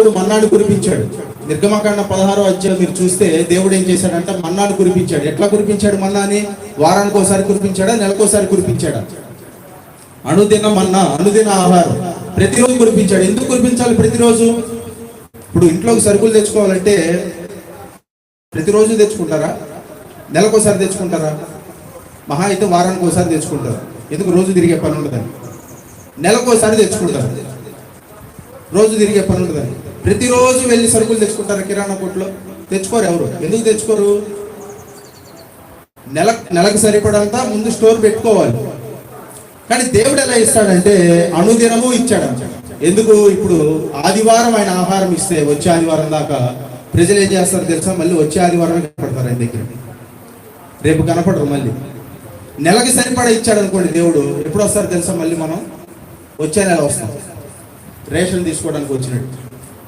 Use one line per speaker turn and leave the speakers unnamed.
దేవుడు మన్నాను కురిపించాడు. నిర్గమకాండ 16వ అధ్యాయం మీరు చూస్తే దేవుడు ఏం చేశాడంటే మన్నాను కురిపించాడు. ఎట్లా కురిపించాడు మన్నాని? వారానికి ఒకసారి కురిపించాడా, నెలకోసారి కురిపించాడా? అనుదిన మన్నా, అనుదిన ఆహారం ప్రతిరోజు కురిపించాడు. ఎందుకు కురిపించాలి ప్రతిరోజు? ఇప్పుడు ఇంట్లోకి సరుకులు తెచ్చుకోవాలంటే ప్రతిరోజు తెచ్చుకుంటారా? నెలకోసారి తెచ్చుకుంటారా? మహా అయితే వారానికి ఒకసారి తెచ్చుకుంటారు. ఎందుకు? రోజు తిరిగే పని ఉండదని. నెలకోసారి తెచ్చుకుంటారు, రోజు తిరిగే పని ఉండదని. ప్రతిరోజు వెళ్ళి సరుకులు తెచ్చుకుంటారు కిరాణా కొట్లో? తెచ్చుకోరు ఎవరు. ఎందుకు తెచ్చుకోరు? నెలకు సరిపడంతా ముందు స్టోర్ పెట్టుకోవాలి. కానీ దేవుడు ఎలా ఇస్తాడంటే అనుదినము ఇచ్చాడు. ఎందుకు? ఇప్పుడు ఆదివారం ఆయన ఆహారం ఇస్తే వచ్చే ఆదివారం దాకా ప్రజలు ఏం చేస్తారు తెలుసా? మళ్ళీ వచ్చే ఆదివారం కనపడతారు ఆయన దగ్గర, రేపు కనపడరు. మళ్ళీ నెలకి సరిపడా ఇచ్చాడు అనుకోండి దేవుడు, ఎప్పుడు వస్తారు తెలుసా? మళ్ళీ మనం వచ్చే నెల వస్తాం రేషన్ తీసుకోవడానికి వచ్చినట్టు.